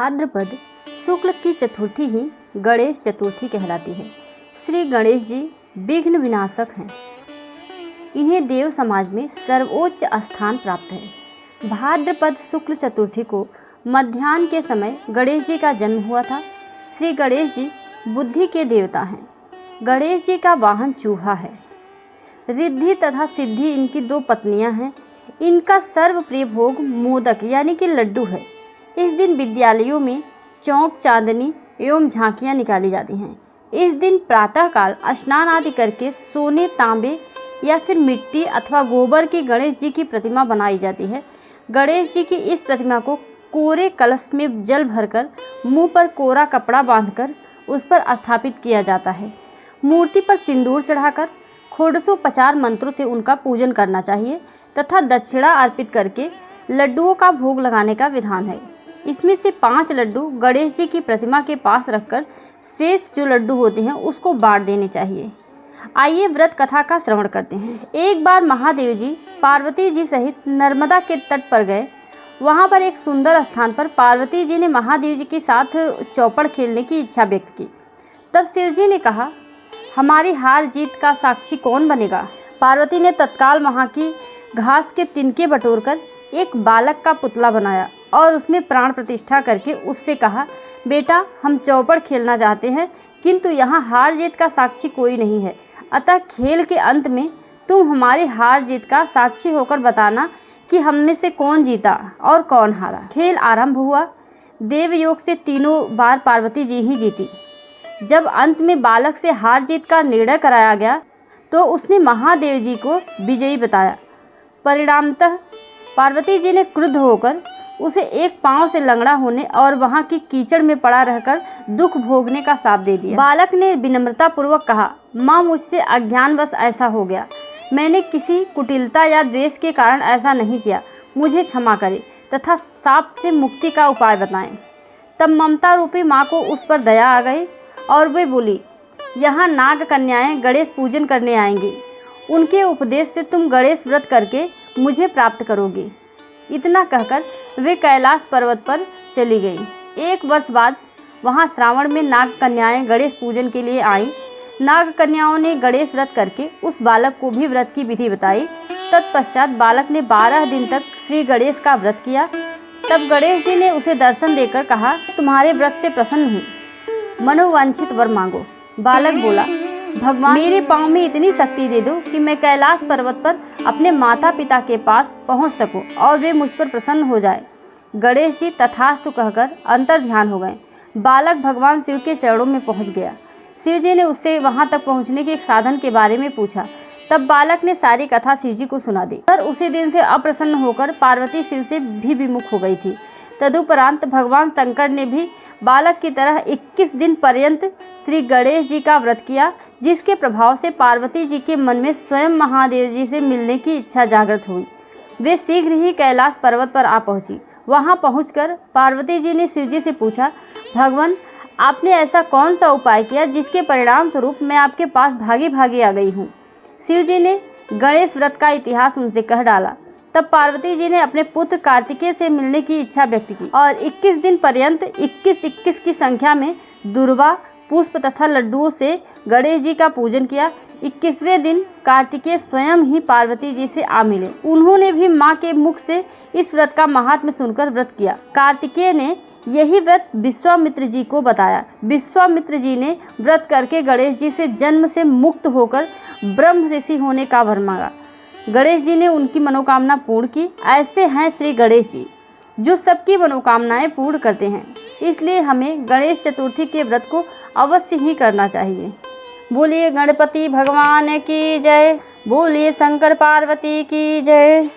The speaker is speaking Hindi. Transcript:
भाद्रपद शुक्ल की चतुर्थी ही गणेश चतुर्थी कहलाती है। श्री गणेश जी विघ्न विनाशक हैं। इन्हें देव समाज में सर्वोच्च स्थान प्राप्त है। भाद्रपद शुक्ल चतुर्थी को मध्याह्न के समय गणेश जी का जन्म हुआ था। श्री गणेश जी बुद्धि के देवता हैं। गणेश जी का वाहन चूहा है। रिद्धि तथा सिद्धि इनकी दो पत्नियां हैं। इनका सर्वप्रिय भोग मोदक यानी कि लड्डू है। इस दिन विद्यालयों में चौक चांदनी एवं झांकियां निकाली जाती हैं। इस दिन प्रातःकाल स्नान आदि करके सोने, तांबे या फिर मिट्टी अथवा गोबर की गणेश जी की प्रतिमा बनाई जाती है। गणेश जी की इस प्रतिमा को कोरे कलश में जल भरकर मुंह पर कोरा कपड़ा बांधकर उस पर स्थापित किया जाता है। मूर्ति पर सिंदूर चढ़ाकर षोडशोपचार मंत्रों से उनका पूजन करना चाहिए तथा दक्षिणा अर्पित करके लड्डुओं का भोग लगाने का विधान है। इसमें से 5 लड्डू गणेश जी की प्रतिमा के पास रखकर शेष जो लड्डू होते हैं उसको बांट देने चाहिए। आइए व्रत कथा का श्रवण करते हैं। एक बार महादेव जी पार्वती जी सहित नर्मदा के तट पर गए। वहाँ पर एक सुंदर स्थान पर पार्वती जी ने महादेव जी के साथ चौपड़ खेलने की इच्छा व्यक्त की। तब शिव जी ने कहा, हमारी हार जीत का साक्षी कौन बनेगा? पार्वती ने तत्काल वहाँ की घास के तिनके बटोरकर एक बालक का पुतला बनाया और उसमें प्राण प्रतिष्ठा करके उससे कहा, बेटा हम चौपड़ खेलना चाहते हैं किंतु यहाँ हार जीत का साक्षी कोई नहीं है, अतः खेल के अंत में तुम हमारी हार जीत का साक्षी होकर बताना कि हम में से कौन जीता और कौन हारा। खेल आरंभ हुआ। देवयोग से तीनों बार पार्वती जी ही जीती। जब अंत में बालक से हार जीत का निर्णय कराया गया तो उसने महादेव जी को विजयी बताया। परिणामतः पार्वती जी ने क्रुद्ध होकर उसे एक पांव से लंगड़ा होने और वहां की कीचड़ में पड़ा रहकर दुख भोगने का शाप दे दिया। बालक ने विनम्रता पूर्वक कहा, माँ मुझसे अज्ञानवश ऐसा हो गया। मैंने किसी कुटिलता या द्वेष के कारण ऐसा नहीं किया। मुझे क्षमा करें तथा शाप से मुक्ति का उपाय बताएं। तब ममता रूपी माँ को उस पर दया आ गई और वे बोली, यहाँ नाग कन्याएं गणेश पूजन करने आएंगी। उनके उपदेश से तुम गणेश व्रत करके मुझे प्राप्त करोगे। इतना कहकर वे कैलाश पर्वत पर चली गई। 1 वर्ष बाद वहाँ श्रावण में नाग कन्याएं गणेश पूजन के लिए आईं। नाग कन्याओं ने गणेश व्रत करके उस बालक को भी व्रत की विधि बताई। तत्पश्चात बालक ने 12 दिन तक श्री गणेश का व्रत किया। तब गणेश जी ने उसे दर्शन देकर कहा, तुम्हारे व्रत से प्रसन्न हूँ, मनोवांछित वर मांगो। बालक बोला, भगवान मेरे पाँव में इतनी शक्ति दे दो कि मैं कैलाश पर्वत पर अपने माता पिता के पास पहुंच सकूं और वे मुझ पर प्रसन्न हो जाए। गणेश जी तथास्तु कहकर अंतर ध्यान हो गए। बालक भगवान शिव के चरणों में पहुंच गया। शिव जी ने उससे वहां तक पहुंचने के एक साधन के बारे में पूछा। तब बालक ने सारी कथा शिव जी को सुना दी। पर उसी दिन से अप्रसन्न होकर पार्वती शिव से भी विमुख हो गई थी। तदुपरांत भगवान शंकर ने भी बालक की तरह 21 दिन पर्यंत श्री गणेश जी का व्रत किया, जिसके प्रभाव से पार्वती जी के मन में स्वयं महादेव जी से मिलने की इच्छा जागृत हुई। वे शीघ्र ही कैलाश पर्वत पर आ पहुंची। वहां पहुंचकर पार्वती जी ने शिव जी से पूछा, भगवान आपने ऐसा कौन सा उपाय किया जिसके परिणाम स्वरूप मैं आपके पास भागी भागी आ गई हूँ? शिव जी ने गणेश व्रत का इतिहास उनसे कह डाला। तब पार्वती जी ने अपने पुत्र कार्तिकेय से मिलने की इच्छा व्यक्त की और 21 दिन पर्यंत 21 की संख्या में दुर्वा, पुष्प तथा लड्डुओं से गणेश जी का पूजन किया। 21वें दिन कार्तिकेय स्वयं ही पार्वती जी से आ मिले। उन्होंने भी माँ के मुख से इस व्रत का महात्म्य सुनकर व्रत किया। कार्तिकेय ने यही व्रत विश्वामित्र जी को बताया। विश्वामित्र जी ने व्रत करके गणेश जी से जन्म से मुक्त होकर ब्रह्म ऋषि होने का वर मांगा। गणेश जी ने उनकी मनोकामना पूर्ण की। ऐसे हैं श्री गणेश जी जो सबकी मनोकामनाएं पूर्ण करते हैं। इसलिए हमें गणेश चतुर्थी के व्रत को अवश्य ही करना चाहिए। बोलिए गणपति भगवान की जय। बोलिए शंकर पार्वती की जय।